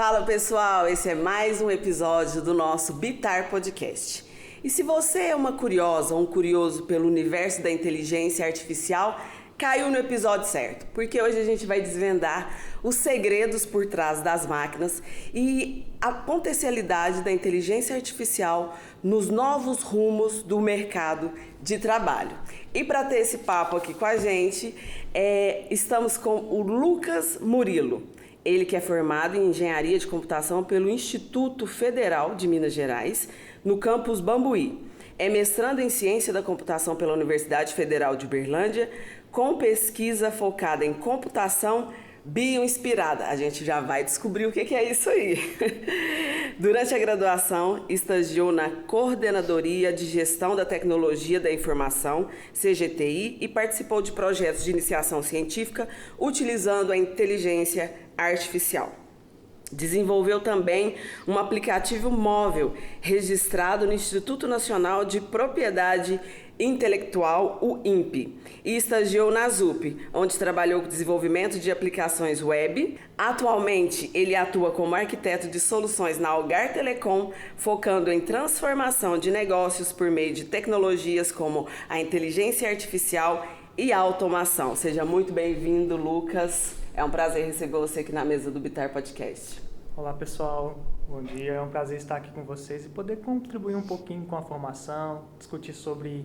Fala pessoal, esse é mais um episódio do nosso Bitar Podcast. E se você é uma curiosa ou um curioso pelo universo da inteligência artificial, caiu no episódio certo, porque hoje a gente vai desvendar os segredos por trás das máquinas e a potencialidade da inteligência artificial nos novos rumos do mercado de trabalho. E para ter esse papo aqui com a gente, estamos com o Lucas Murilo. Ele que é formado em Engenharia de Computação pelo Instituto Federal de Minas Gerais, no campus Bambuí. É mestrando em Ciência da Computação pela Universidade Federal de Uberlândia, com pesquisa focada em computação bioinspirada. A gente já vai descobrir o que é isso aí. Durante a graduação, estagiou na Coordenadoria de Gestão da Tecnologia da Informação, CGTI, e participou de projetos de iniciação científica utilizando a inteligência artificial. Desenvolveu também um aplicativo móvel registrado no Instituto Nacional de Propriedade Intelectual, o INPE, e estagiou na ZUP, onde trabalhou com desenvolvimento de aplicações web. Atualmente, ele atua como arquiteto de soluções na Algar Telecom, focando em transformação de negócios por meio de tecnologias como a inteligência artificial e a automação. Seja muito bem-vindo, Lucas. É um prazer receber você aqui na mesa do Bitar Podcast. Olá pessoal, bom dia, é um prazer estar aqui com vocês e poder contribuir um pouquinho com a formação, discutir sobre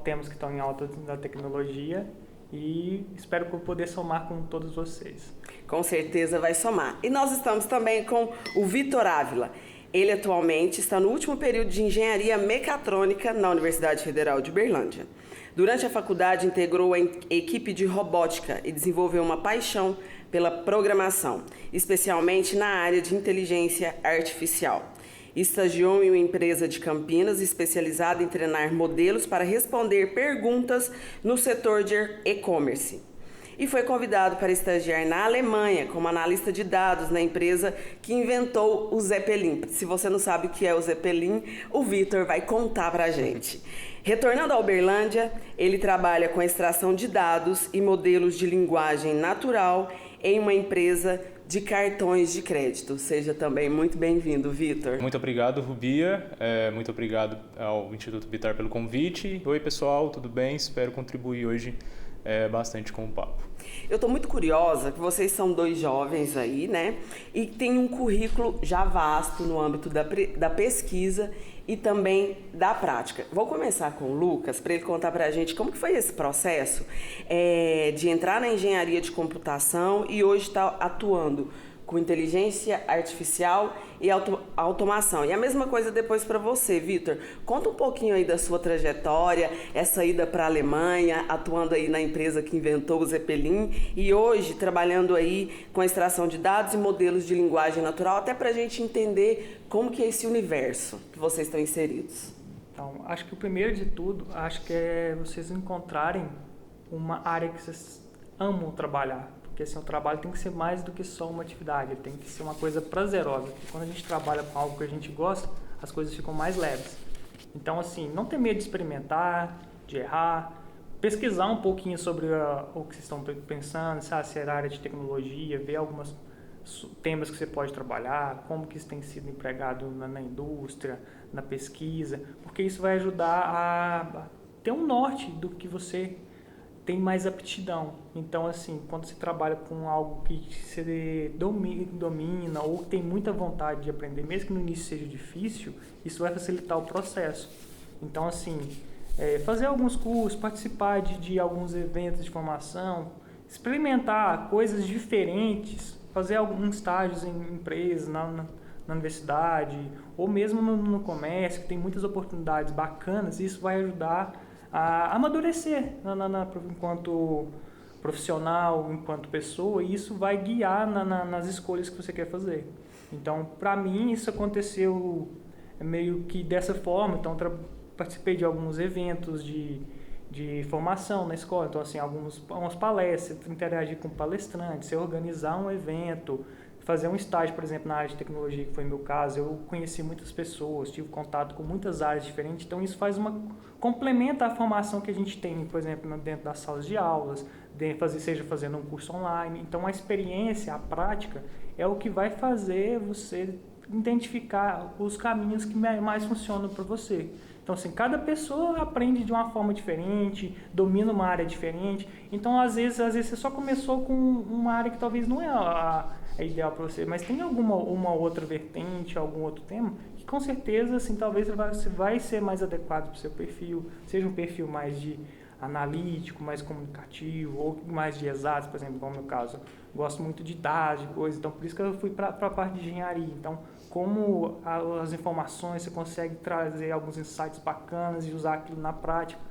temas que estão em alta da tecnologia e espero poder somar com todos vocês. Com certeza vai somar. E nós estamos também com o Vitor Ávila. Ele atualmente está no último período de Engenharia Mecatrônica na Universidade Federal de Uberlândia. Durante a faculdade, integrou a equipe de robótica e desenvolveu uma paixão pela programação, especialmente na área de inteligência artificial. Estagiou em uma empresa de Campinas especializada em treinar modelos para responder perguntas no setor de e-commerce. E foi convidado para estagiar na Alemanha como analista de dados na empresa que inventou o Zeppelin. Se você não sabe o que é o Zeppelin, o Vitor vai contar pra gente. Retornando à Uberlândia, ele trabalha com extração de dados e modelos de linguagem natural em uma empresa de cartões de crédito. Seja também muito bem-vindo, Vitor. Muito obrigado, Rubia. Muito obrigado ao Instituto Bitar pelo convite. Oi, pessoal, tudo bem? Espero contribuir hoje bastante com o papo. Eu estou muito curiosa, que vocês são dois jovens aí, né? E tem um currículo já vasto no âmbito da pesquisa e também da prática. Vou começar com o Lucas, para ele contar para a gente como que foi esse processo de entrar na engenharia de computação e hoje está atuando com inteligência artificial e automação. E a mesma coisa depois para você, Vitor. Conta um pouquinho aí da sua trajetória, essa ida para a Alemanha, atuando aí na empresa que inventou o Zeppelin e hoje trabalhando aí com a extração de dados e modelos de linguagem natural, até para a gente entender como que é esse universo que vocês estão inseridos. Então, acho que o primeiro de tudo, acho que é vocês encontrarem uma área que vocês amam trabalhar. Porque assim, o trabalho tem que ser mais do que só uma atividade, ele tem que ser uma coisa prazerosa. Porque quando a gente trabalha com algo que a gente gosta, as coisas ficam mais leves. Então, assim, não ter medo de experimentar, de errar, pesquisar um pouquinho sobre o que vocês estão pensando, se é a área de tecnologia, ver alguns temas que você pode trabalhar, como que isso tem sido empregado na indústria, na pesquisa, porque isso vai ajudar a ter um norte do que você tem mais aptidão. Então, assim, quando você trabalha com algo que você domina ou tem muita vontade de aprender, mesmo que no início seja difícil, isso vai facilitar o processo. Então, assim, fazer alguns cursos, participar de alguns eventos de formação, experimentar coisas diferentes, fazer alguns estágios em empresas, na universidade, ou mesmo no comércio, que tem muitas oportunidades bacanas, isso vai ajudar a amadurecer enquanto profissional, enquanto pessoa, e isso vai guiar nas escolhas que você quer fazer. Então, para mim, isso aconteceu meio que dessa forma. Então, participei de alguns eventos de formação na escola. Então, assim, algumas palestras, interagir com palestrantes, organizar um evento, fazer um estágio, por exemplo, na área de tecnologia, que foi o meu caso. Eu conheci muitas pessoas, tive contato com muitas áreas diferentes, então isso complementa a formação que a gente tem, por exemplo, dentro das salas de aulas, seja fazendo um curso online. Então, a experiência, a prática, é o que vai fazer você identificar os caminhos que mais funcionam para você. Então, assim, cada pessoa aprende de uma forma diferente, domina uma área diferente. Então, às vezes você só começou com uma área que talvez não é a ideal para você, mas tem uma outra vertente, algum outro tema, que com certeza, assim, talvez vai ser mais adequado para o seu perfil, seja um perfil mais de analítico, mais comunicativo, ou mais de exatos, por exemplo, como no meu caso. Gosto muito de dados, de coisas, então por isso que eu fui para a parte de engenharia. Então, como as informações, você consegue trazer alguns insights bacanas e usar aquilo na prática.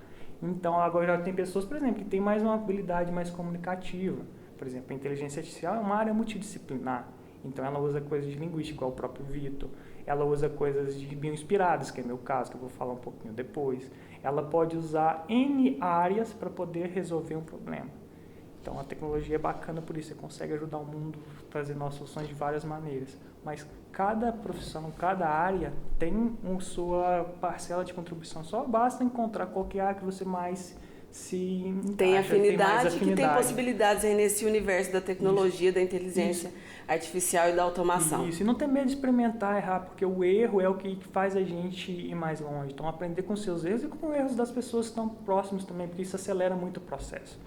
Então, agora já tem pessoas, por exemplo, que têm mais uma habilidade mais comunicativa. Por exemplo, a inteligência artificial é uma área multidisciplinar. Então, ela usa coisas de linguística, igual o próprio Vitor. Ela usa coisas de bioinspiradas, que é meu caso, que eu vou falar um pouquinho depois. Ela pode usar N áreas para poder resolver um problema. Então, a tecnologia é bacana por isso, você consegue ajudar o mundo a trazer novas soluções de várias maneiras. Mas cada profissão, cada área tem sua parcela de contribuição. Só basta encontrar qualquer área que você mais se tem afinidade, que tem possibilidades aí nesse universo da tecnologia, da inteligência artificial e da automação. Isso, e não ter medo de experimentar, errar, porque o erro é o que faz a gente ir mais longe. Então, aprender com seus erros e com os erros das pessoas que estão próximas também, porque isso acelera muito o processo.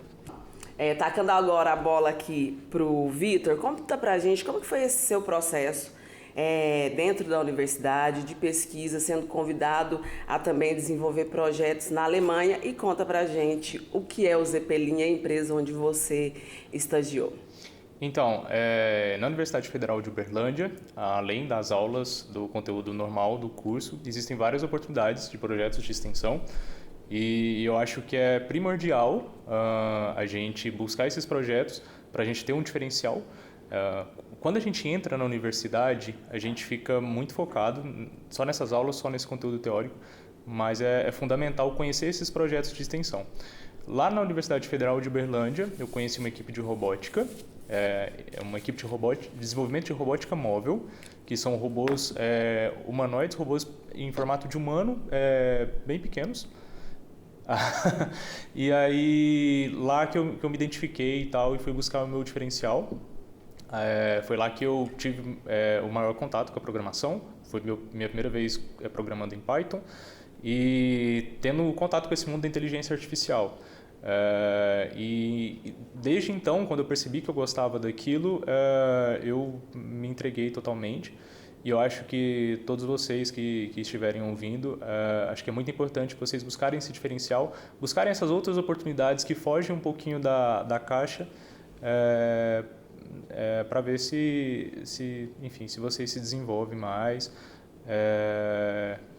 Tacando agora a bola aqui pro Vitor, conta pra gente como que foi esse seu processo dentro da universidade, de pesquisa, sendo convidado a também desenvolver projetos na Alemanha, e conta pra gente o que é o Zeppelin, a empresa onde você estagiou. Então, na Universidade Federal de Uberlândia, além das aulas do conteúdo normal do curso, existem várias oportunidades de projetos de extensão. E eu acho que é primordial a gente buscar esses projetos para a gente ter um diferencial. Quando a gente entra na universidade, a gente fica muito focado só nessas aulas, só nesse conteúdo teórico, mas é fundamental conhecer esses projetos de extensão. Lá na Universidade Federal de Uberlândia, eu conheci uma equipe de robótica, uma equipe de desenvolvimento de robótica móvel, que são robôs humanoides, robôs em formato de humano, bem pequenos. E aí, lá que eu me identifiquei e tal, e fui buscar o meu diferencial. Foi lá que eu tive o maior contato com a programação. Foi minha primeira vez programando em Python e tendo contato com esse mundo da inteligência artificial. E desde então, quando eu percebi que eu gostava daquilo, eu me entreguei totalmente. E eu acho que todos vocês que estiverem ouvindo, acho que é muito importante vocês buscarem esse diferencial, buscarem essas outras oportunidades que fogem um pouquinho da caixa, para ver se vocês se desenvolvem mais,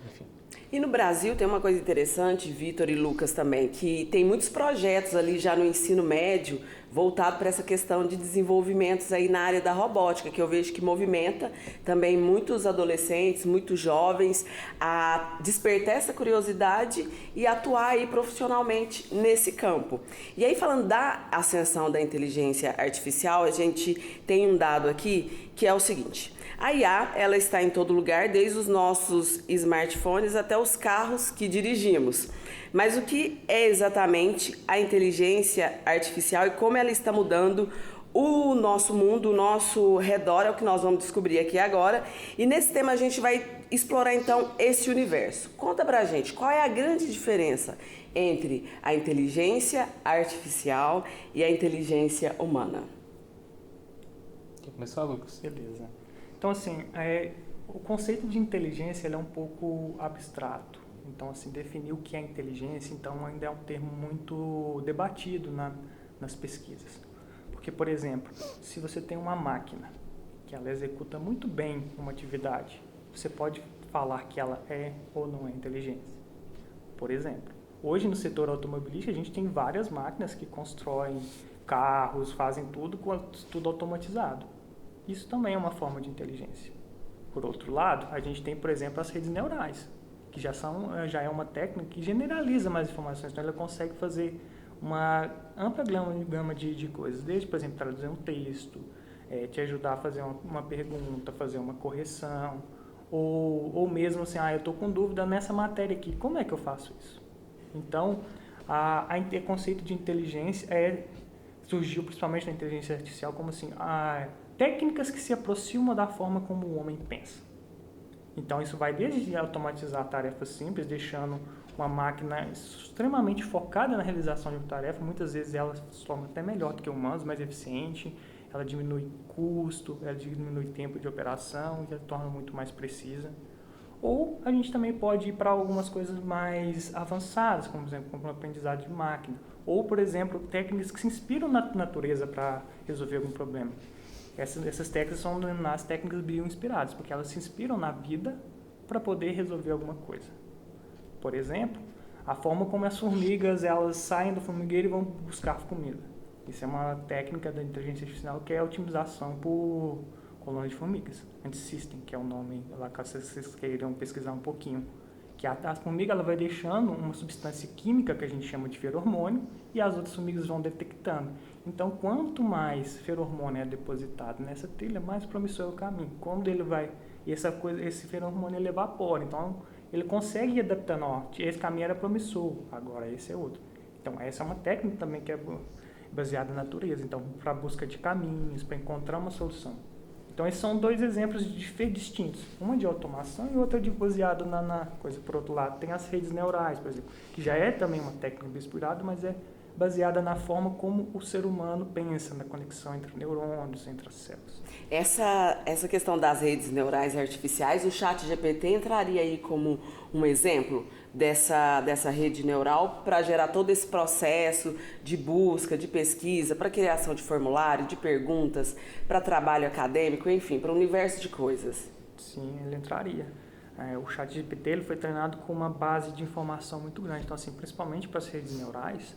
enfim. E no Brasil tem uma coisa interessante, Vitor e Lucas também, que tem muitos projetos ali já no ensino médio voltado para essa questão de desenvolvimentos aí na área da robótica, que eu vejo que movimenta também muitos adolescentes, muitos jovens a despertar essa curiosidade e atuar aí profissionalmente nesse campo. E aí, falando da ascensão da inteligência artificial, a gente tem um dado aqui que é o seguinte: a IA, ela está em todo lugar, desde os nossos smartphones até os carros que dirigimos. Mas o que é exatamente a inteligência artificial e como ela está mudando o nosso mundo, o nosso redor, é o que nós vamos descobrir aqui agora. E nesse tema a gente vai explorar então esse universo. Conta pra gente, qual é a grande diferença entre a inteligência artificial e a inteligência humana? Quer começar, Lucas? Beleza. Então, assim, o conceito de inteligência ele é um pouco abstrato. Então, assim, definir o que é inteligência, então, ainda é um termo muito debatido nas pesquisas. Porque, por exemplo, se você tem uma máquina que ela executa muito bem uma atividade, você pode falar que ela é ou não é inteligência. Por exemplo, hoje no setor automobilístico a gente tem várias máquinas que constroem carros, fazem tudo automatizado. Isso também é uma forma de inteligência. Por outro lado, a gente tem, por exemplo, as redes neurais, que já é uma técnica que generaliza mais informações. Então, ela consegue fazer uma ampla gama de coisas, desde, por exemplo, traduzir um texto, te ajudar a fazer uma pergunta, fazer uma correção, ou mesmo assim, eu estou com dúvida nessa matéria aqui, como é que eu faço isso? Então, o conceito de inteligência é surgiu principalmente na inteligência artificial como assim, técnicas que se aproximam da forma como o homem pensa. Então isso vai desde automatizar tarefas simples, deixando uma máquina extremamente focada na realização de uma tarefa. Muitas vezes ela se torna até melhor do que humanos, mais eficiente, ela diminui custo, ela diminui tempo de operação, ela torna muito mais precisa. Ou a gente também pode ir para algumas coisas mais avançadas, como, por exemplo, como aprendizado de máquina. Ou, por exemplo, técnicas que se inspiram na natureza para resolver algum problema. Essas técnicas são as técnicas bioinspiradas, porque elas se inspiram na vida para poder resolver alguma coisa. Por exemplo, a forma como as formigas elas saem do formigueiro e vão buscar comida. Isso é uma técnica da inteligência artificial que é a otimização por colônia de formigas, Antisystem, que é o nome lá caso vocês queiram pesquisar um pouquinho. Que a formiga ela vai deixando uma substância química que a gente chama de feromônio e as outras formigas vão detectando. Então, quanto mais feromônio é depositado nessa trilha, mais promissor é o caminho. Quando ele vai, esse feromônio ele evapora, então ele consegue ir adaptando, esse caminho era promissor, agora esse é outro. Então, essa é uma técnica também que é baseada na natureza, então, para a busca de caminhos, para encontrar uma solução. Então, esses são dois exemplos distintos. Uma de automação e outra de baseado na coisa. Por outro lado, tem as redes neurais, por exemplo, que já é também uma técnica inspirada, mas é baseada na forma como o ser humano pensa, na conexão entre neurônios, entre as células. Essa questão das redes neurais artificiais, o ChatGPT entraria aí como um exemplo dessa rede neural para gerar todo esse processo de busca, de pesquisa, para criação de formulário, de perguntas, para trabalho acadêmico, enfim, para um universo de coisas. Sim, ele entraria. O ChatGPT ele foi treinado com uma base de informação muito grande, então assim, principalmente para as redes neurais,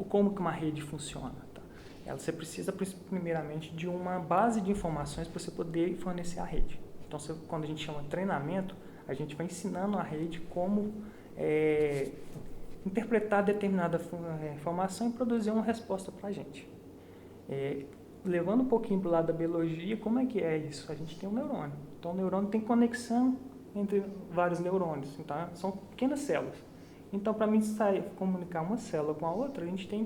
como que uma rede funciona. Tá? Você precisa primeiramente de uma base de informações para você poder fornecer a rede. Então, quando a gente chama de treinamento, a gente vai ensinando a rede como interpretar determinada informação e produzir uma resposta para a gente. Levando um pouquinho para o lado da biologia, como é que é isso? A gente tem um neurônio. Então, o neurônio tem conexão entre vários neurônios. Então, são pequenas células. Então, para mim comunicar uma célula com a outra, a gente tem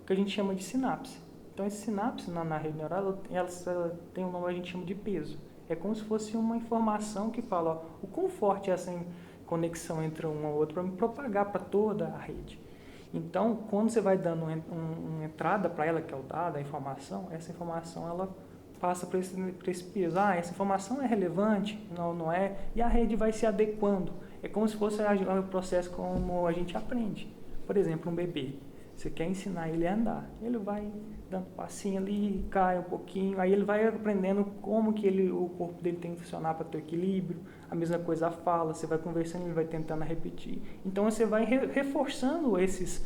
o que a gente chama de sinapse. Então, essa sinapse na rede neural, ela tem um nome que a gente chama de peso. É como se fosse uma informação que fala o quão forte é essa conexão entre um ou outro para me propagar para toda a rede. Então, quando você vai dando uma entrada para ela, que é o dado, a informação, essa informação ela passa para esse peso. Essa informação é relevante? Não é? E a rede vai se adequando. É como se fosse o processo como a gente aprende. Por exemplo, um bebê. Você quer ensinar ele a andar. Ele vai dando um passinho ali, cai um pouquinho. Aí ele vai aprendendo como que o corpo dele tem que funcionar para ter equilíbrio. A mesma coisa a fala. Você vai conversando, ele vai tentando repetir. Então, você vai reforçando esses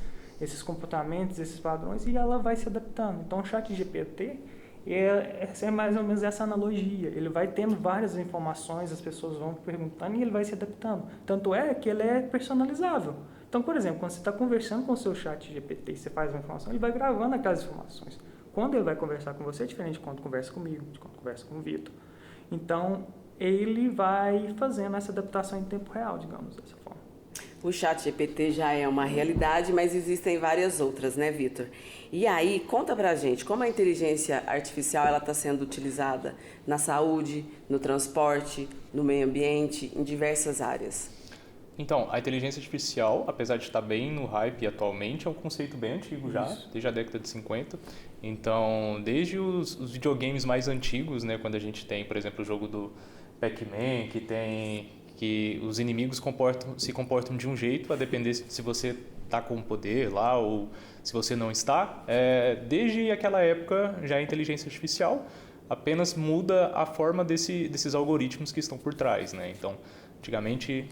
comportamentos, esses padrões, e ela vai se adaptando. Então, o ChatGPT é mais ou menos essa analogia. Ele vai tendo várias informações, as pessoas vão perguntando e ele vai se adaptando. Tanto é que ele é personalizável. Então, por exemplo, quando você está conversando com o seu ChatGPT e você faz uma informação, ele vai gravando aquelas informações. Quando ele vai conversar com você, é diferente de quando conversa comigo, de quando conversa com o Vitor. Então, ele vai fazendo essa adaptação em tempo real, digamos dessa forma. O ChatGPT já é uma realidade, mas existem várias outras, né, Vitor? E aí, conta pra gente como a inteligência artificial está sendo utilizada na saúde, no transporte, no meio ambiente, em diversas áreas. Então, a inteligência artificial, apesar de estar bem no hype atualmente, é um conceito bem antigo já, desde a década de 50. Então, desde os videogames mais antigos, né, quando a gente tem, por exemplo, o jogo do Pac-Man, que os inimigos se comportam de um jeito, a depender se você está com o poder lá ou se você não está. Desde aquela época já é inteligência artificial, apenas muda a forma desses algoritmos que estão por trás, né? Então, antigamente...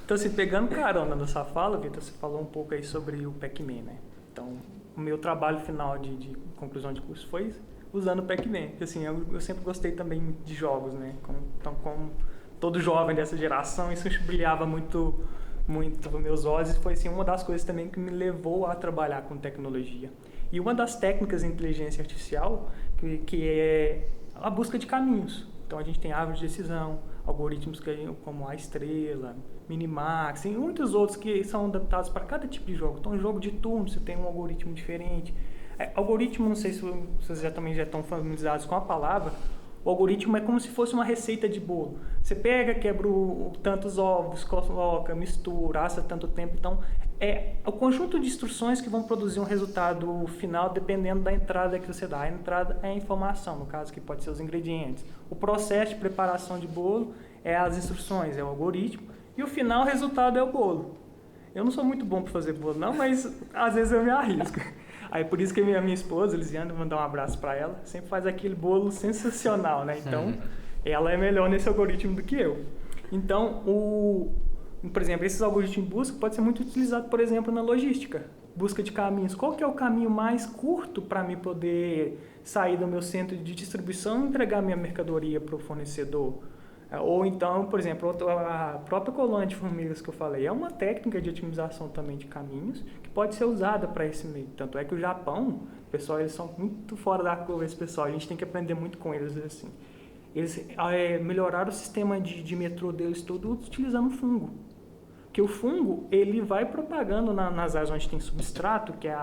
Então, assim, pegando carona nessa fala, Vitor, você falou um pouco aí sobre o Pac-Man, né? Então, o meu trabalho final de conclusão de curso foi usando o Pac-Man. Assim, eu sempre gostei também de jogos, né? Então, como todo jovem dessa geração, isso brilhava muito nos meus olhos, e foi assim, uma das coisas também que me levou a trabalhar com tecnologia. E uma das técnicas de inteligência artificial que é a busca de caminhos. Então, a gente tem árvores de decisão, algoritmos como a estrela, Minimax, e muitos outros que são adaptados para cada tipo de jogo. Então, jogo de turno, você tem um algoritmo diferente. Algoritmo, não sei se vocês também já estão familiarizados com a palavra. O algoritmo é como se fosse uma receita de bolo. Você pega, quebra tantos ovos, coloca, mistura, assa tanto tempo. Então, é o conjunto de instruções que vão produzir um resultado final dependendo da entrada que você dá. A entrada é a informação, no caso, que pode ser os ingredientes. O processo de preparação de bolo é as instruções, é o algoritmo. E o final, o resultado é o bolo. Eu não sou muito bom para fazer bolo, não, mas às vezes eu me arrisco. Aí por isso que a minha esposa, Elisiane, vou mandar um abraço para ela, sempre faz aquele bolo sensacional, né? Então, ela é melhor nesse algoritmo do que eu. Então, por exemplo, esses algoritmos de busca pode ser muito utilizado, por exemplo, na logística. Busca de caminhos. Qual que é o caminho mais curto para mim poder sair do meu centro de distribuição e entregar minha mercadoria para o fornecedor? Ou então, por exemplo, a própria colônia de formigas que eu falei é uma técnica de otimização também de caminhos que pode ser usada para esse meio. Tanto é que o Japão, pessoal, eles são muito fora da curva, esse pessoal, a gente tem que aprender muito com eles, assim. Eles melhoraram o sistema de metrô deles todo utilizando fungo. Porque o fungo, ele vai propagando nas áreas onde tem substrato, que é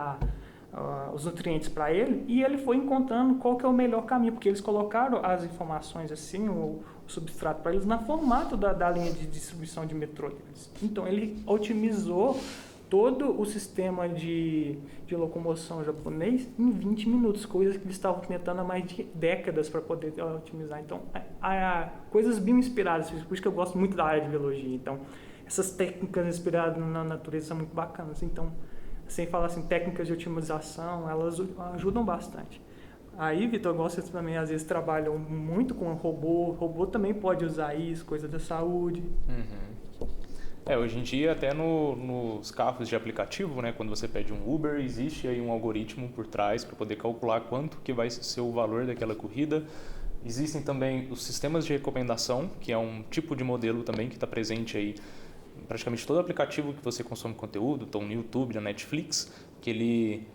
os nutrientes para ele, e ele foi encontrando qual que é o melhor caminho, porque eles colocaram as informações assim, o substrato para eles, na formato da linha de distribuição de metrô deles. Então ele otimizou todo o sistema de locomoção japonês em 20 minutos, coisas que eles estavam tentando há mais de décadas para poder otimizar. Então, coisas bioinspiradas, por isso que eu gosto muito da área de biologia. Então, essas técnicas inspiradas na natureza são muito bacanas. Então, sem falar assim, técnicas de otimização, elas ajudam bastante. Aí, Vitor, eu gosto que também, às vezes, trabalham muito com robô. Robô também pode usar isso, coisa da saúde. Hoje em dia, até nos carros de aplicativo, né, quando você pede um Uber, existe aí um algoritmo por trás para poder calcular quanto que vai ser o valor daquela corrida. Existem também os sistemas de recomendação, que é um tipo de modelo também que está presente aí praticamente todo aplicativo que você consome conteúdo, então no YouTube, na Netflix, que ele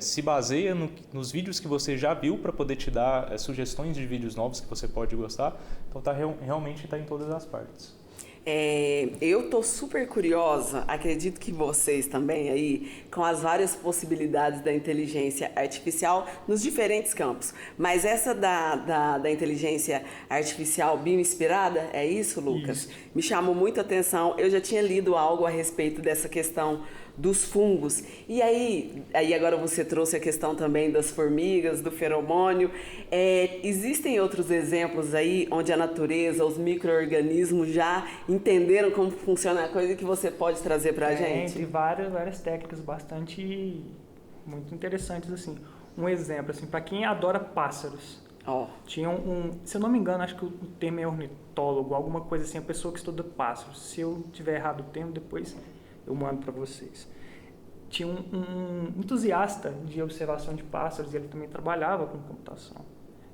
se baseia nos vídeos que você já viu para poder te dar sugestões de vídeos novos que você pode gostar. Então realmente está em todas as partes. Eu tô super curiosa, acredito que vocês também aí, com as várias possibilidades da inteligência artificial nos diferentes campos. Mas essa da inteligência artificial bioinspirada, é isso, Lucas? Isso. Me chamou muito a atenção. Eu já tinha lido algo a respeito dessa questão dos fungos. E aí agora você trouxe a questão também das formigas, do feromônio. Existem outros exemplos aí onde a natureza, os micro-organismos já entenderam como funciona a coisa que você pode trazer para a gente? Tem várias técnicas bastante muito interessantes, assim. Um exemplo, assim, para quem adora pássaros. Tinha se eu não me engano, acho que o termo é ornitólogo, alguma coisa assim, a pessoa que estuda pássaros. Se eu tiver errado o termo, depois eu mando para vocês. Tinha um entusiasta de observação de pássaros e ele também trabalhava com computação.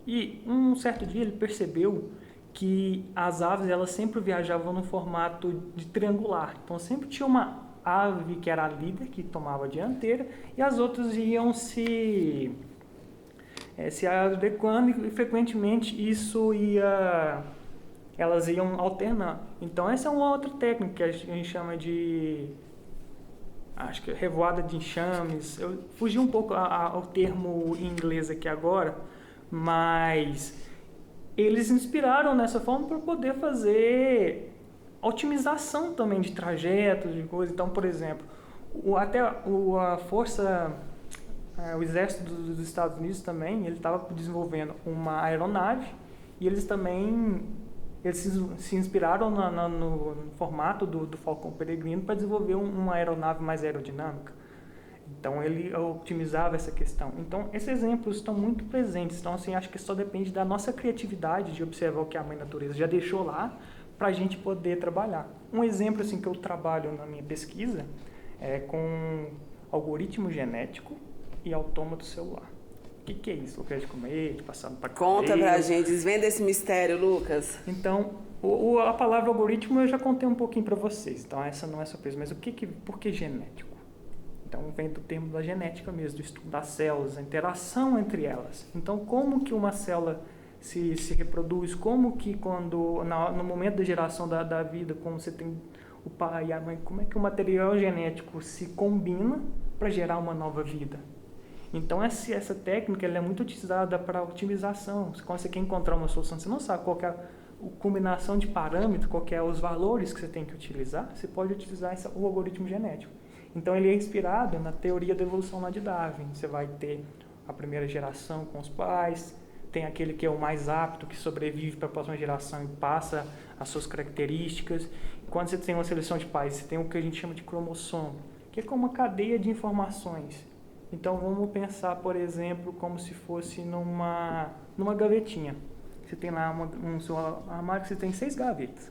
E um certo dia ele percebeu que as aves elas sempre viajavam no formato de triangular. Então sempre tinha uma ave que era a líder, que tomava a dianteira, e as outras iam se adequando e frequentemente elas iam alternando. Então essa é uma outra técnica que a gente chama de, acho que revoada de enxames. Eu fugi um pouco ao termo em inglês aqui agora, mas eles inspiraram nessa forma para poder fazer otimização também de trajetos, de coisas. Então, por exemplo, a força, o exército dos Estados Unidos também, ele estava desenvolvendo uma aeronave e eles se inspiraram no formato do Falcão Peregrino para desenvolver uma aeronave mais aerodinâmica. Então, ele otimizava essa questão. Então, esses exemplos estão muito presentes. Então, assim, acho que só depende da nossa criatividade de observar o que a Mãe Natureza já deixou lá para a gente poder trabalhar. Um exemplo assim, que eu trabalho na minha pesquisa é com algoritmo genético e autômato celular. O que é isso? Lucas, de comer, de passar no pacote. Conta pra gente, desvenda esse mistério, Lucas. Então, a palavra algoritmo eu já contei um pouquinho para vocês, então essa não é surpresa. Mas por que genético? Então, vem do termo da genética mesmo, do estudo das células, a interação entre elas. Então, como que uma célula se reproduz, como que no momento da geração da vida, como você tem o pai e a mãe, como é que o material genético se combina para gerar uma nova vida? Então, essa técnica ela é muito utilizada para otimização. Quando você quer encontrar uma solução, você não sabe qual que é a combinação de parâmetros, qual que é os valores que você tem que utilizar, você pode utilizar o algoritmo genético. Então, ele é inspirado na teoria da evolução lá de Darwin. Você vai ter a primeira geração com os pais, tem aquele que é o mais apto, que sobrevive para a próxima geração e passa as suas características. Quando você tem uma seleção de pais, você tem o que a gente chama de cromossomo, que é como uma cadeia de informações. Então, vamos pensar, por exemplo, como se fosse numa gavetinha. Você tem lá um seu armário que você tem 6 gavetas.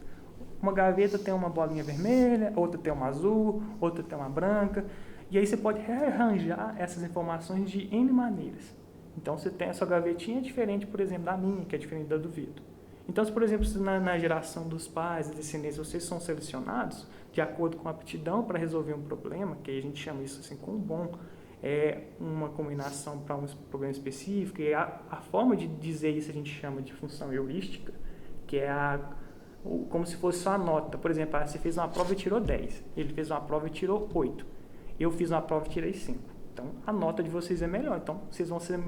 Uma gaveta tem uma bolinha vermelha, outra tem uma azul, outra tem uma branca. E aí você pode rearranjar essas informações de N maneiras. Então, você tem a sua gavetinha diferente, por exemplo, da minha, que é diferente da do Vitor. Então, se, por exemplo, na geração dos pais, da descendência, vocês são selecionados de acordo com a aptidão para resolver um problema, que a gente chama isso assim como bom, é uma combinação para um problema específico, e a forma de dizer isso a gente chama de função heurística, que é como se fosse só a nota. Por exemplo, você fez uma prova e tirou 10, ele fez uma prova e tirou 8, eu fiz uma prova e tirei 5. Então, a nota de vocês é melhor, então vocês vão ser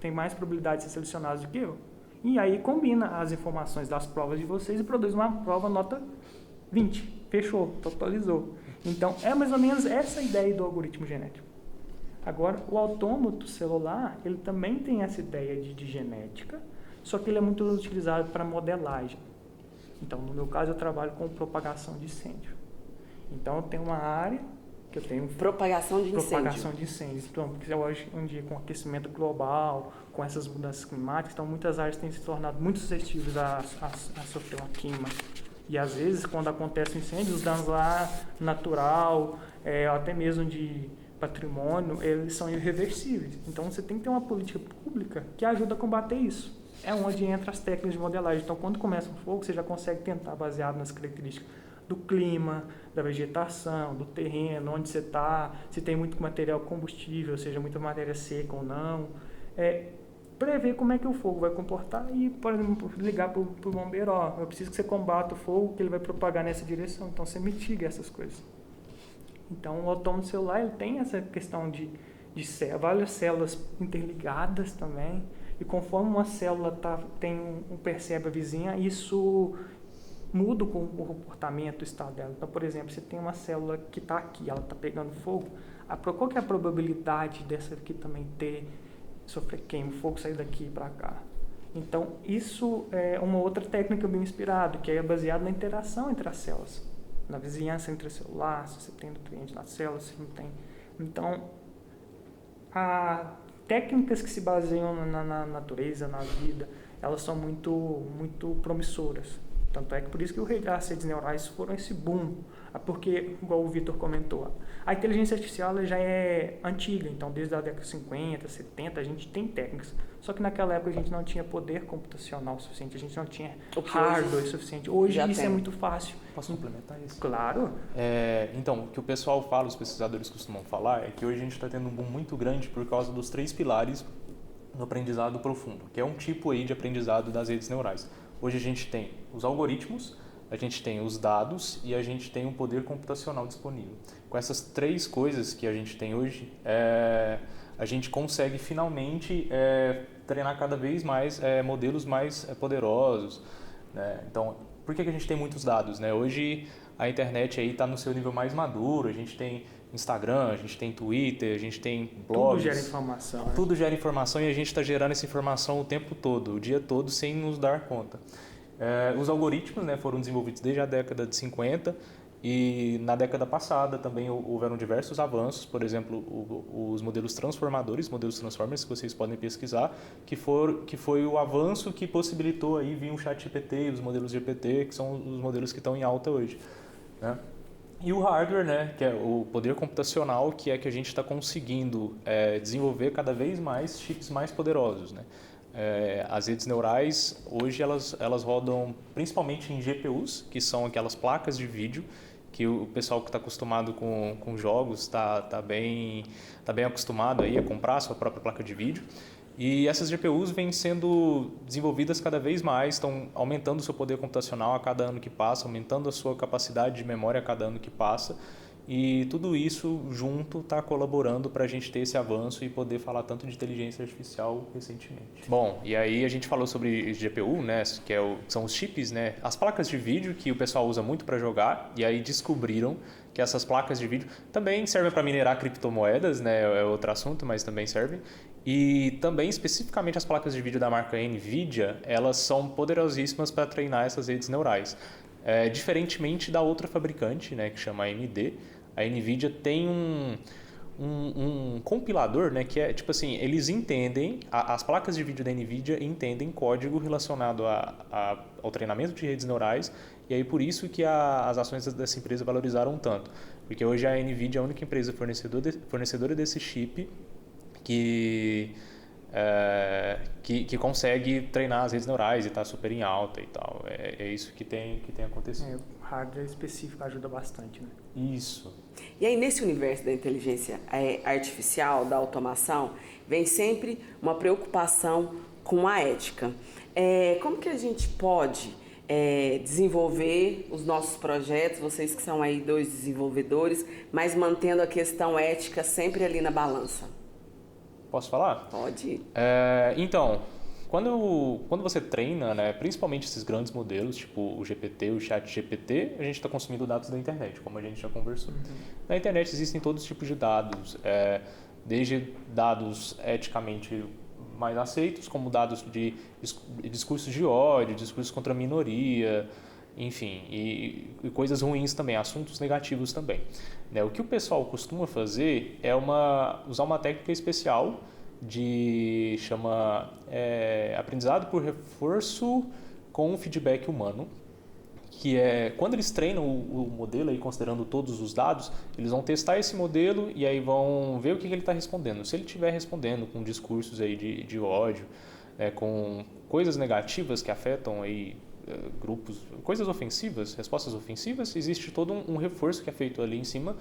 tem mais probabilidade de ser selecionados do que eu. E aí combina as informações das provas de vocês e produz uma prova nota 20. Fechou, totalizou. Então, é mais ou menos essa a ideia do algoritmo genético. Agora, o autômato celular, ele também tem essa ideia de genética, só que ele é muito utilizado para modelagem. Então, no meu caso, eu trabalho com propagação de incêndio. Então, eu tenho uma área que eu tenho... Propagação de incêndio. Propagação de incêndios. Então, porque hoje em dia, com o aquecimento global, com essas mudanças climáticas, então muitas áreas têm se tornado muito suscetíveis a sofrer uma queima. E, às vezes, quando acontece um incêndio, os danos lá natural, até mesmo de patrimônio, eles são irreversíveis. Então, você tem que ter uma política pública que ajuda a combater isso. É onde entra as técnicas de modelagem. Então, quando começa um fogo, você já consegue tentar, baseado nas características do clima, da vegetação, do terreno, onde você está, se tem muito material combustível, ou seja, muita matéria seca ou não, prever como é que o fogo vai comportar e, por exemplo, ligar para o bombeiro, eu preciso que você combata o fogo, que ele vai propagar nessa direção, então você mitiga essas coisas. Então, o autômato celular ele tem essa questão de várias células interligadas também, e conforme uma célula percebe a vizinha, isso muda o comportamento, o estado dela. Então, por exemplo, você tem uma célula que está aqui, ela está pegando fogo, qual que é a probabilidade dessa aqui também sofrer queima, o fogo sair daqui para cá? Então, isso é uma outra técnica bem inspirada, que é baseada na interação entre as células, na vizinhança entre as células, se você tem nutrientes nas células, se não tem. Então, técnicas que se baseiam na natureza, na vida, elas são muito, muito promissoras. Tanto é que por isso que as redes neurais foram esse boom. Porque, igual o Vitor comentou, a inteligência artificial ela já é antiga. Então, desde a década de 50, 70, a gente tem técnicas. Só que naquela época a gente não tinha poder computacional suficiente, a gente não tinha hardware suficiente. Hoje isso é muito fácil. Posso complementar isso? Claro. Então, o que o pessoal fala, os pesquisadores costumam falar, é que hoje a gente está tendo um boom muito grande por causa dos 3 pilares do aprendizado profundo, que é um tipo aí de aprendizado das redes neurais. Hoje a gente tem os algoritmos, a gente tem os dados e a gente tem um poder computacional disponível. Com essas 3 coisas que a gente tem hoje, a gente consegue finalmente treinar cada vez mais modelos mais poderosos, né? Então, por que a gente tem muitos dados, né? Hoje a internet está no seu nível mais maduro, a gente tem Instagram, a gente tem Twitter, a gente tem blogs. Tudo gera informação. Tudo gera informação e a gente está gerando essa informação o tempo todo, o dia todo, sem nos dar conta. Os algoritmos, né, foram desenvolvidos desde a década de 50 e na década passada também houveram diversos avanços, por exemplo, os modelos transformadores, modelos transformers que vocês podem pesquisar, que foi o avanço que possibilitou aí vir o ChatGPT e os modelos GPT, que são os modelos que estão em alta hoje, né? E o hardware, né, que é o poder computacional, que é que a gente está conseguindo desenvolver cada vez mais chips mais poderosos, né? As redes neurais, hoje, elas rodam principalmente em GPUs, que são aquelas placas de vídeo, que o pessoal que está acostumado com jogos está bem acostumado aí a comprar a sua própria placa de vídeo. E essas GPUs vêm sendo desenvolvidas cada vez mais, estão aumentando o seu poder computacional a cada ano que passa, aumentando a sua capacidade de memória a cada ano que passa. e tudo isso junto está colaborando para a gente ter esse avanço e poder falar tanto de inteligência artificial recentemente. Bom, e aí a gente falou sobre GPU, né, que são os chips, né, as placas de vídeo que o pessoal usa muito para jogar, e aí descobriram que essas placas de vídeo também servem para minerar criptomoedas, né, é outro assunto, mas também servem. E também, especificamente, as placas de vídeo da marca NVIDIA, elas são poderosíssimas para treinar essas redes neurais. Diferentemente da outra fabricante, né, que chama AMD, a NVIDIA tem um compilador, né, que é tipo assim, eles entendem, as placas de vídeo da NVIDIA entendem código relacionado ao treinamento de redes neurais, e aí por isso que as ações dessa empresa valorizaram tanto, porque hoje a NVIDIA é a única empresa fornecedora desse chip que consegue treinar as redes neurais e está super em alta e tal. É isso que tem acontecido. O hardware específico ajuda bastante, né? Isso. E aí, nesse universo da inteligência artificial, da automação, vem sempre uma preocupação com a ética. Como que a gente pode desenvolver os nossos projetos, vocês que são aí 2 desenvolvedores, mas mantendo a questão ética sempre ali na balança? Posso falar? Pode. Então, quando você treina, né, principalmente esses grandes modelos, tipo o GPT, o ChatGPT, a gente está consumindo dados da internet, como a gente já conversou. Na internet existem todos os tipos de dados, desde dados eticamente mais aceitos, como dados de discursos de ódio, discursos contra a minoria, enfim, e coisas ruins também, assuntos negativos também. O que o pessoal costuma fazer é usar uma técnica especial chama aprendizado por reforço com feedback humano, que é quando eles treinam o modelo, aí, considerando todos os dados, eles vão testar esse modelo e aí vão ver o que ele está respondendo. Se ele estiver respondendo com discursos aí de ódio, com coisas negativas que afetam aí grupos, coisas ofensivas, respostas ofensivas, existe todo um reforço que é feito ali em cima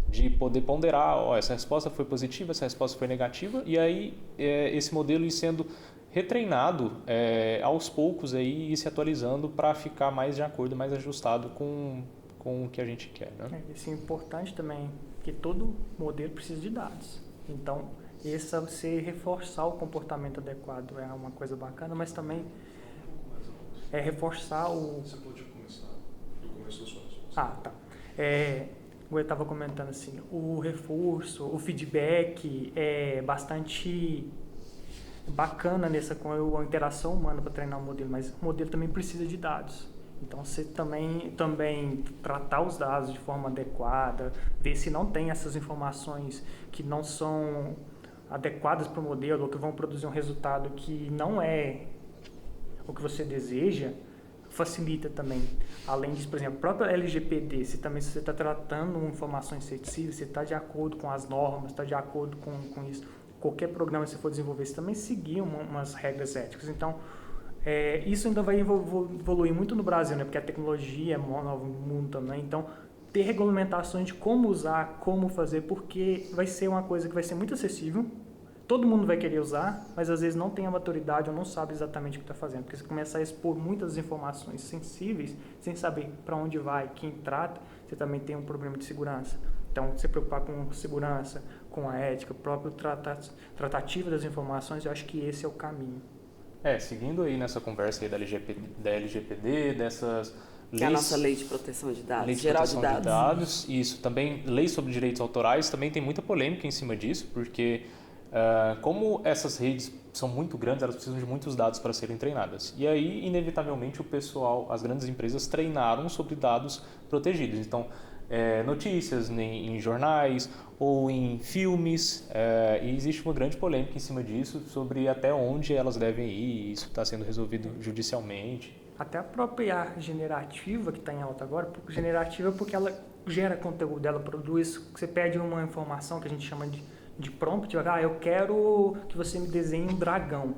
de poder ponderar, essa resposta foi positiva, essa resposta foi negativa, e aí esse modelo ir sendo retreinado aos poucos aí, e se atualizando para ficar mais de acordo, mais ajustado com o que a gente quer, né? Isso é importante também, que todo modelo precisa de dados. Então, você reforçar o comportamento adequado é uma coisa bacana, mas também reforçar o... Você pode começar. Eu começo a sua resposta. Tá. Eu estava comentando assim, o reforço, o feedback é bastante bacana com a interação humana para treinar o modelo, mas o modelo também precisa de dados. Então, você também tratar os dados de forma adequada, ver se não tem essas informações que não são adequadas para o modelo ou que vão produzir um resultado que não é o que você deseja, facilita também. Além disso, por exemplo, a própria LGPD, se você está tratando informações sensíveis, você está de acordo com as normas, está de acordo com isso. Qualquer programa que você for desenvolver, você também seguir umas regras éticas. Então, isso ainda vai evoluir muito no Brasil, né? Porque a tecnologia é novo no mundo também. Então, ter regulamentações de como usar, como fazer, porque vai ser uma coisa que vai ser muito acessível. Todo mundo vai querer usar, mas às vezes não tem a maturidade ou não sabe exatamente o que está fazendo. Porque você começa a expor muitas informações sensíveis, sem saber para onde vai, quem trata, você também tem um problema de segurança. Então, se preocupar com segurança, com a ética, o próprio tratativo das informações, eu acho que esse é o caminho. Seguindo aí nessa conversa aí da LGPD, dessas leis... Que é a nossa lei de proteção de dados, lei de geral proteção de dados. Isso, também lei sobre direitos autorais, também tem muita polêmica em cima disso, porque como essas redes são muito grandes, elas precisam de muitos dados para serem treinadas. E aí, inevitavelmente, as grandes empresas treinaram sobre dados protegidos. Então, notícias em jornais ou em filmes, e existe uma grande polêmica em cima disso sobre até onde elas devem ir, e isso está sendo resolvido judicialmente. Até a própria IA generativa, que está em alta agora, generativa porque ela gera conteúdo, ela produz, você pede uma informação que a gente chama de prompt, eu quero que você me desenhe um dragão.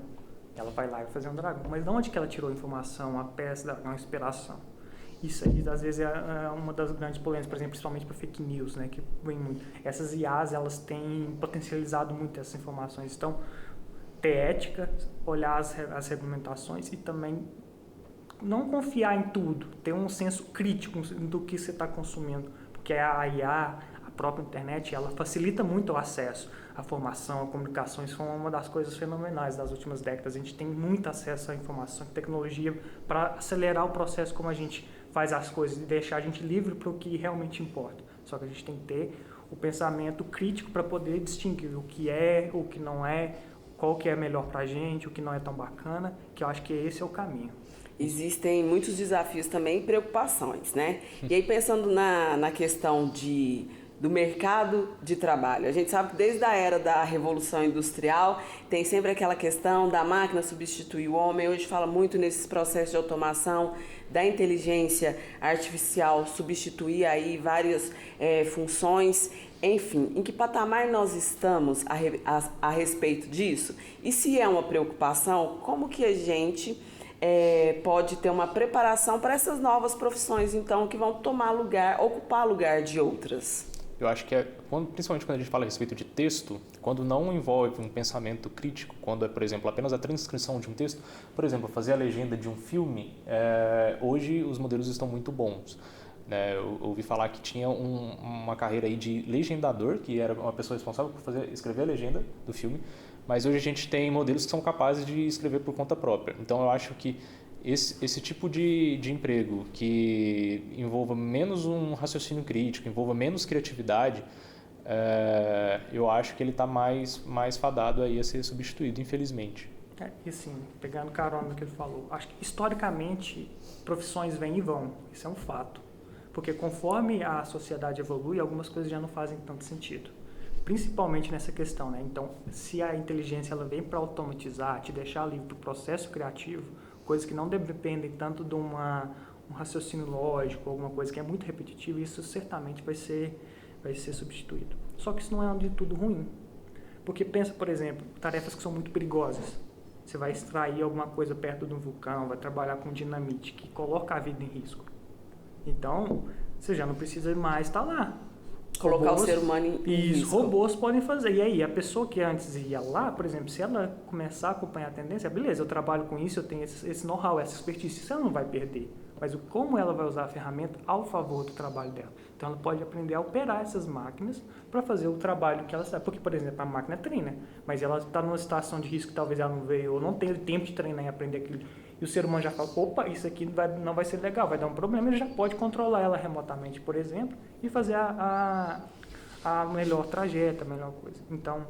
Ela vai lá e vai fazer um dragão. Mas de onde que ela tirou a informação, a peça, a inspiração? Isso aí, às vezes, é uma das grandes polêmicas, por exemplo, principalmente para fake news, né, que vem muito. Essas IAs, elas têm potencializado muito essas informações. Então, ter ética, olhar as regulamentações e também não confiar em tudo, ter um senso crítico do que você está consumindo. Porque a IA, própria internet, ela facilita muito o acesso à formação, à comunicação. Isso foi uma das coisas fenomenais das últimas décadas. A gente tem muito acesso à informação e tecnologia para acelerar o processo como a gente faz as coisas e deixar a gente livre para o que realmente importa. Só que a gente tem que ter o pensamento crítico para poder distinguir o que é, o que não é, qual que é melhor para a gente, o que não é tão bacana, que eu acho que esse é o caminho. Existem muitos desafios também e preocupações, né? E aí pensando na questão do mercado de trabalho, a gente sabe que desde a era da Revolução Industrial tem sempre aquela questão da máquina substituir o homem. Hoje fala muito nesses processos de automação, da inteligência artificial substituir aí várias funções. Enfim, em que patamar nós estamos a respeito disso? E se é uma preocupação, como que a gente pode ter uma preparação para essas novas profissões, então, que vão ocupar lugar de outras? Eu acho que principalmente quando a gente fala a respeito de texto, quando não envolve um pensamento crítico, quando é, por exemplo, apenas a transcrição de um texto, por exemplo, fazer a legenda de um filme, hoje os modelos estão muito bons. Eu ouvi falar que tinha uma carreira aí de legendador, que era uma pessoa responsável por escrever a legenda do filme, mas hoje a gente tem modelos que são capazes de escrever por conta própria. Então eu acho que esse tipo de emprego que envolva menos um raciocínio crítico, envolva menos criatividade, eu acho que ele está mais fadado aí a ser substituído, infelizmente. E assim, pegando carona no que ele falou, acho que historicamente profissões vêm e vão, isso é um fato. Porque conforme a sociedade evolui, algumas coisas já não fazem tanto sentido. Principalmente nessa questão, né? Então, se a inteligência ela vem para automatizar, te deixar livre para o processo criativo, coisas que não dependem tanto de um raciocínio lógico, alguma coisa que é muito repetitiva, isso certamente vai ser substituído. Só que isso não é de tudo ruim. Porque pensa, por exemplo, tarefas que são muito perigosas. Você vai extrair alguma coisa perto de um vulcão, vai trabalhar com dinamite, que coloca a vida em risco. Então, você já não precisa mais estar lá. Colocar o ser humano em risco. Robôs podem fazer. E aí, a pessoa que antes ia lá, por exemplo, se ela começar a acompanhar a tendência, beleza, eu trabalho com isso, eu tenho esse know-how, essa expertise, isso ela não vai perder. Mas como ela vai usar a ferramenta ao favor do trabalho dela. Então, ela pode aprender a operar essas máquinas para fazer o trabalho que ela sabe. Porque, por exemplo, a máquina treina, mas ela está numa situação de risco que talvez ela não veio ou não tenha tempo de treinar e aprender aquilo. E o ser humano já fala, opa, isso aqui não vai ser legal, vai dar um problema. Ele já pode controlar ela remotamente, por exemplo, e fazer a melhor trajeto, a melhor coisa. Então,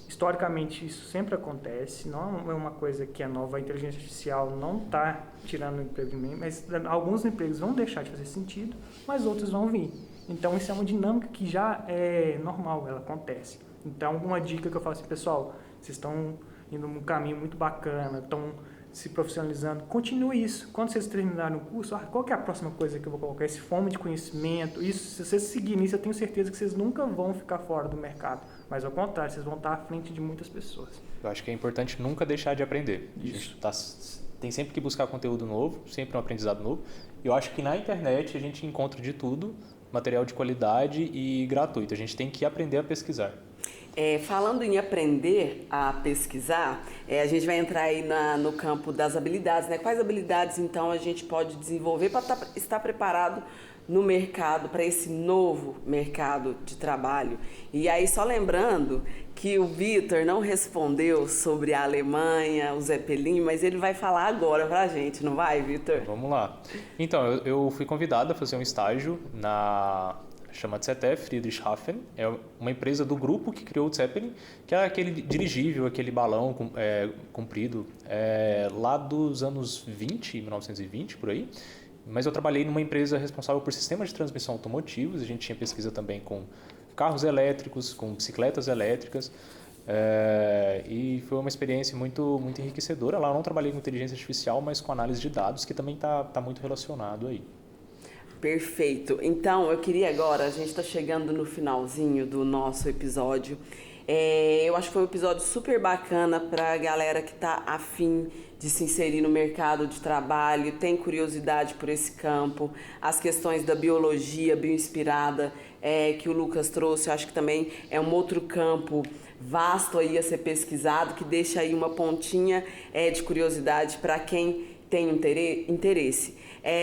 historicamente, isso sempre acontece, não é uma coisa que é nova. A inteligência artificial não está tirando o emprego de mim, mas alguns empregos vão deixar de fazer sentido, mas outros vão vir. Então, isso é uma dinâmica que já é normal, ela acontece. Então, uma dica que eu falo assim, pessoal, vocês estão indo num caminho muito bacana, estão se profissionalizando, continue isso. Quando vocês terminarem o curso, qual que é a próxima coisa que eu vou colocar? Esse fome de conhecimento, isso, se vocês seguirem isso, eu tenho certeza que vocês nunca vão ficar fora do mercado. Mas ao contrário, vocês vão estar à frente de muitas pessoas. Eu acho que é importante nunca deixar de aprender. A gente tem sempre que buscar conteúdo novo, sempre um aprendizado novo. Eu acho que na internet a gente encontra de tudo, material de qualidade e gratuito. A gente tem que aprender a pesquisar. Falando em aprender a pesquisar, a gente vai entrar aí no campo das habilidades, né? Quais habilidades, então, a gente pode desenvolver para estar preparado no mercado, para esse novo mercado de trabalho? E aí, só lembrando que o Vitor não respondeu sobre a Alemanha, o Zeppelin, mas ele vai falar agora pra gente, não vai, Vitor? Vamos lá. Então, eu fui convidado a fazer um estágio chama ZF Friedrichshafen, é uma empresa do grupo que criou o Zeppelin, que é aquele dirigível, aquele balão comprido, lá dos anos 1920, por aí. Mas eu trabalhei numa empresa responsável por sistemas de transmissão automotivos, a gente tinha pesquisa também com carros elétricos, com bicicletas elétricas, e foi uma experiência muito, muito enriquecedora. Lá eu não trabalhei com inteligência artificial, mas com análise de dados, que também está muito relacionado aí. Perfeito. Então, eu queria agora, a gente está chegando no finalzinho do nosso episódio. Eu acho que foi um episódio super bacana para a galera que está afim de se inserir no mercado de trabalho, tem curiosidade por esse campo, as questões da biologia bioinspirada que o Lucas trouxe, eu acho que também é um outro campo vasto aí a ser pesquisado, que deixa aí uma pontinha de curiosidade para quem tem interesse.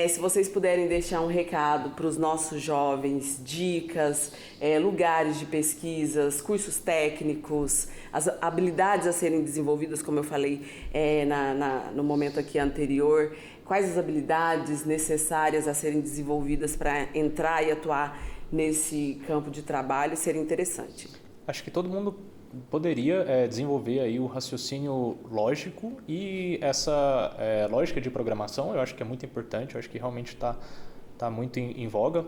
Se vocês puderem deixar um recado para os nossos jovens, dicas, lugares de pesquisas, cursos técnicos, as habilidades a serem desenvolvidas, como eu falei no momento aqui anterior, quais as habilidades necessárias a serem desenvolvidas para entrar e atuar nesse campo de trabalho seria interessante. Acho que todo mundo poderia desenvolver aí o raciocínio lógico e essa lógica de programação. Eu acho que é muito importante, eu acho que realmente está muito em voga.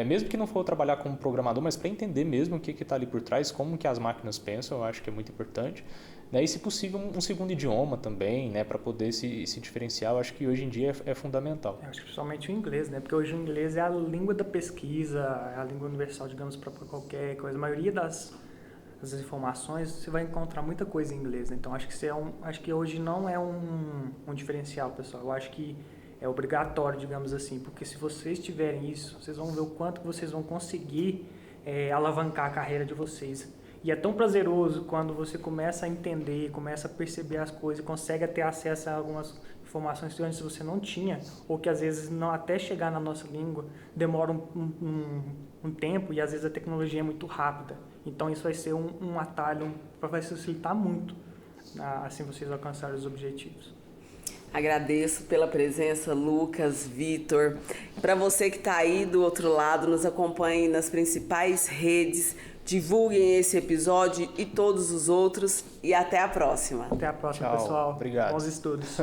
Mesmo que não for trabalhar como programador, mas para entender mesmo o que está ali por trás, como que as máquinas pensam, eu acho que é muito importante. E, se possível, um segundo idioma também, né, para poder se diferenciar, eu acho que hoje em dia é fundamental. Eu acho que principalmente o inglês, né? Porque hoje o inglês é a língua da pesquisa, é a língua universal, digamos, para qualquer coisa. A maioria das informações você vai encontrar muita coisa em inglês, né? Então acho que acho que hoje não é um diferencial, pessoal. Eu acho que é obrigatório, digamos assim, porque se vocês tiverem isso, vocês vão ver o quanto vocês vão conseguir alavancar a carreira de vocês. E é tão prazeroso quando você começa a entender, começa a perceber as coisas, consegue ter acesso a algumas informações que antes você não tinha, ou que às vezes não, até chegar na nossa língua demora um tempo, e às vezes a tecnologia é muito rápida. Então isso vai ser um atalho para facilitar muito, assim vocês alcançarem os objetivos. Agradeço pela presença, Lucas, Vitor. Para você que está aí do outro lado, nos acompanhe nas principais redes, divulguem esse episódio e todos os outros, e até a próxima. Até a próxima, Tchau, pessoal. obrigado. Bons estudos.